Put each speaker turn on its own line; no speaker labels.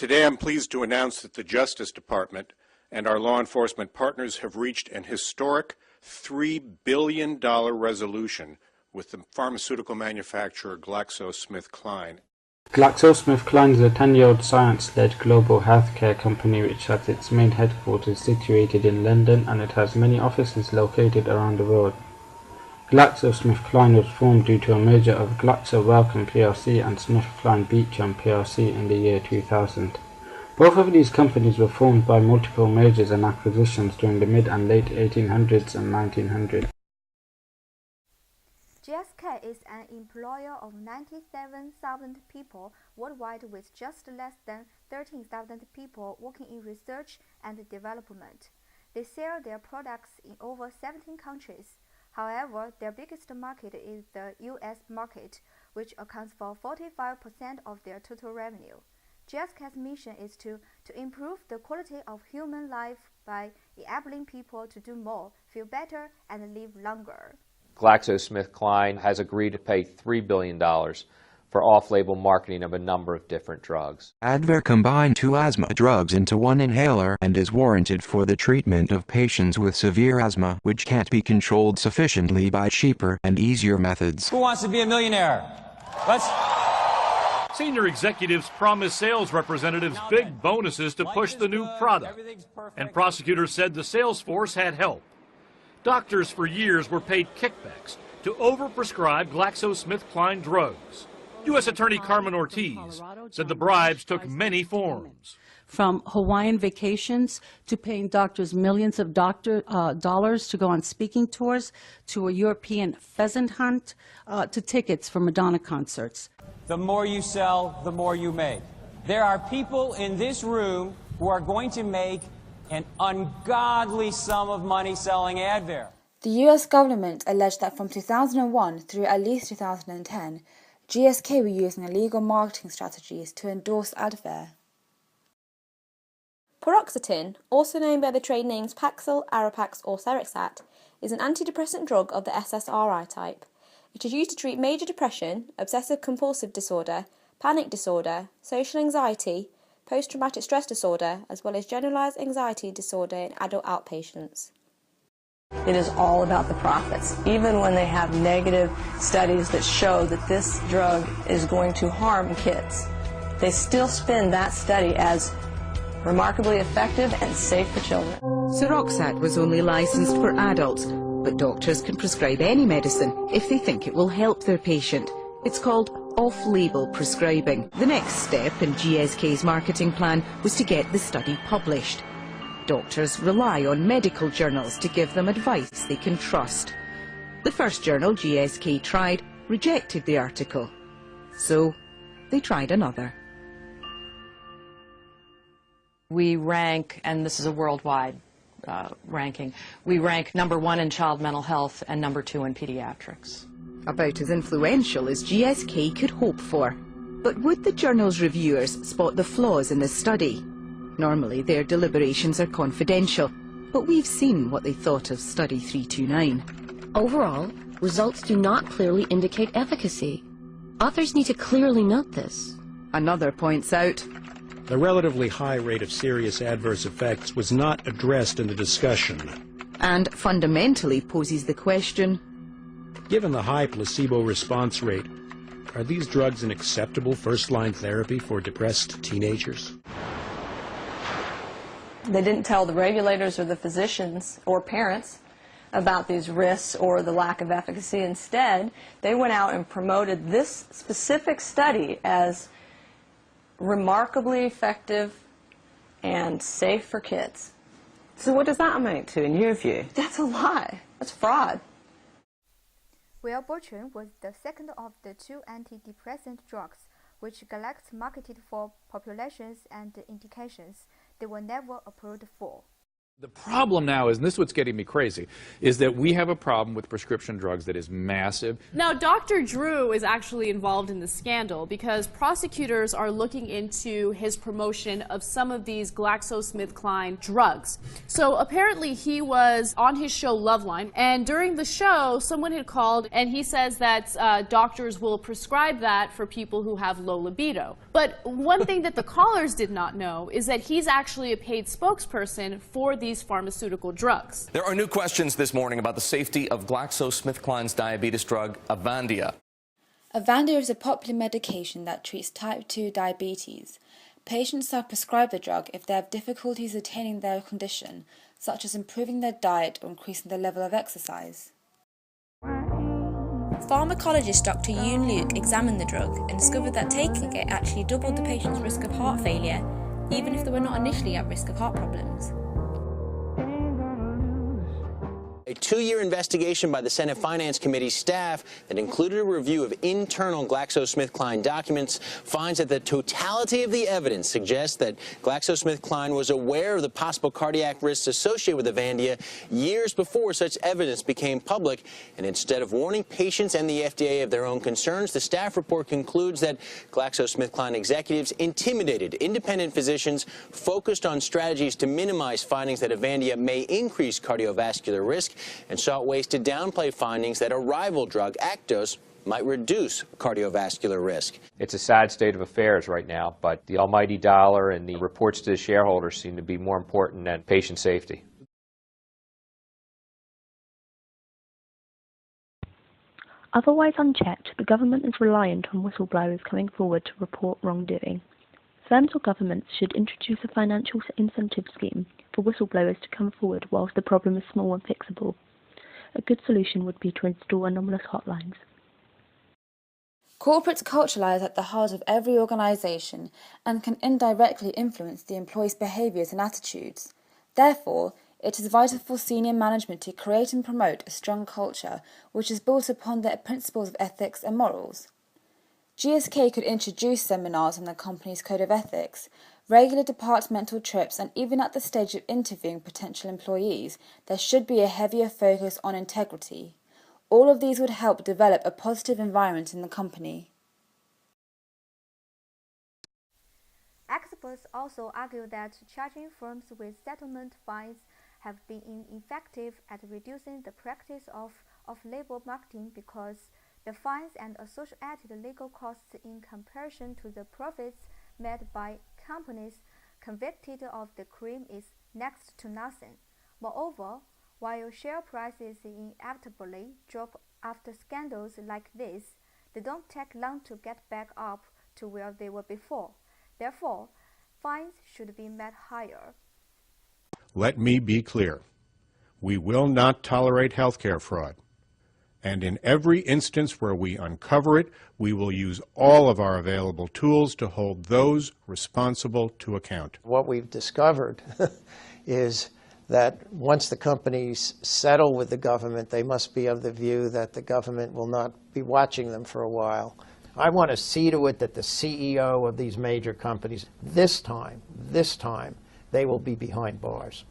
Today I'm pleased to announce that the Justice Department and our law enforcement partners have reached an historic $3 billion resolution with the pharmaceutical manufacturer GlaxoSmithKline.
GlaxoSmithKline is a 10-year-old science-led global healthcare company which has its main headquarters situated in London, and it has many offices located around the world. GlaxoSmithKline was formed due to a merger of Glaxo Wellcome plc and SmithKline Beecham plc in the year 2000. Both of these companies were formed by multiple mergers and acquisitions during the mid and late 1800s and 1900s.
GSK is an employer of 97,000 people worldwide, with just less than 13,000 people working in research and development. They sell their products in over 17 countries. However, their biggest market is the US market, which accounts for 45% of their total revenue. GSK's mission is to improve the quality of human life by enabling people to do more, feel better, and live longer.
GlaxoSmithKline has agreed to pay $3 billion for off-label marketing of a number of different drugs.
Advair combined two asthma drugs into one inhaler and is warranted for the treatment of patients with severe asthma, which can't be controlled sufficiently by cheaper and easier methods.
Who wants to be a millionaire?
Senior executives promised sales representatives big bonuses to push the new product, and prosecutors said the sales force had help. Doctors for years were paid kickbacks to overprescribe GlaxoSmithKline drugs. U.S. Attorney Carmen Ortiz said the bribes took many forms.
From Hawaiian vacations to paying doctors millions of dollars to go on speaking tours, to a European pheasant hunt, to tickets for Madonna concerts.
The more you sell, the more you make. There are people in this room who are going to make an ungodly sum of money selling Advair.
The US government alleged that from 2001 through at least 2010, GSK were using illegal marketing strategies to endorse Advair.
Paroxetine, also known by the trade names Paxil, Arapax or Serexat, is an antidepressant drug of the SSRI type. It is used to treat major depression, obsessive-compulsive disorder, panic disorder, social anxiety, post-traumatic stress disorder, as well as generalized anxiety disorder in adult outpatients.
It is all about the profits. Even when they have negative studies that show that this drug is going to harm kids, they still spin that study as remarkably effective and safe for children.
Serexat was only licensed for adults, but doctors can prescribe any medicine if they think it will help their patient. It's called off-label prescribing. The next step in GSK's marketing plan was to get the study published. Doctors rely on medical journals to give them advice they can trust. The first journal GSK tried rejected the article, so they tried another.
We rank, and this is a worldwide ranking, we rank #1 in child mental health and #2 in pediatrics.
About as influential as GSK could hope for. But would the journal's reviewers spot the flaws in this study? Normally their deliberations are confidential, but we've seen what they thought of Study 329.
Overall, results do not clearly indicate efficacy. Authors need to clearly note this.
Another points out,
the relatively high rate of serious adverse effects was not addressed in the discussion.
And fundamentally poses the question,
given the high placebo response rate, are these drugs an acceptable first-line therapy for depressed teenagers?
They didn't tell the regulators or the physicians or parents about these risks or the lack of efficacy. Instead, they went out and promoted this specific study as remarkably effective and safe for kids.
So what does that amount to in your view?
That's a lie. That's fraud.
Wellbutrin was the second of the two antidepressant drugs which Glaxo marketed for populations and indications they were never approved for.
The problem now is, and this is what's getting me crazy, is that we have a problem with prescription drugs that is massive.
Now, Dr. Drew is actually involved in the scandal because prosecutors are looking into his promotion of some of these GlaxoSmithKline drugs. So apparently he was on his show Loveline, and during the show, someone had called, and he says that doctors will prescribe that for people who have low libido. But one thing that the callers did not know is that he's actually a paid spokesperson for these pharmaceutical drugs.
There are new questions this morning about the safety of GlaxoSmithKline's diabetes drug, Avandia.
Avandia is a popular medication that treats type 2 diabetes. Patients are prescribed the drug if they have difficulties attaining their condition, such as improving their diet or increasing their level of exercise.
Pharmacologist Dr. Yoon Luke examined the drug and discovered that taking it actually doubled the patient's risk of heart failure, even if they were not initially at risk of heart problems.
A 2-year investigation by the Senate Finance Committee staff that included a review of internal GlaxoSmithKline documents finds that the totality of the evidence suggests that GlaxoSmithKline was aware of the possible cardiac risks associated with Avandia years before such evidence became public. And instead of warning patients and the FDA of their own concerns, the staff report concludes that GlaxoSmithKline executives intimidated independent physicians, focused on strategies to minimize findings that Avandia may increase cardiovascular risk, and sought ways to downplay findings that a rival drug, Actos, might reduce cardiovascular risk.
It's a sad state of affairs right now, but the almighty dollar and the reports to the shareholders seem to be more important than patient safety.
Otherwise unchecked, the government is reliant on whistleblowers coming forward to report wrongdoing. Firms or governments should introduce a financial incentive scheme for whistleblowers to come forward whilst the problem is small and fixable. A good solution would be to install anomalous hotlines.
Corporate culture lies at the heart of every organisation and can indirectly influence the employees' behaviours and attitudes. Therefore, it is vital for senior management to create and promote a strong culture which is built upon the principles of ethics and morals. GSK could introduce seminars on the company's code of ethics, regular departmental trips, and even at the stage of interviewing potential employees, there should be a heavier focus on integrity. All of these would help develop a positive environment in the company.
Experts also argue that charging firms with settlement fines have been ineffective at reducing the practice of off-label marketing because the fines and associated legal costs in comparison to the profits made by companies convicted of the crime is next to nothing. Moreover, while share prices inevitably drop after scandals like this, they don't take long to get back up to where they were before. Therefore, fines should be made higher.
Let me be clear. We will not tolerate healthcare fraud. And in every instance where we uncover it, we will use all of our available tools to hold those responsible to account.
What we've discovered is that once the companies settle with the government, they must be of the view that the government will not be watching them for a while. I want to see to it that the CEO of these major companies, this time, they will be behind bars.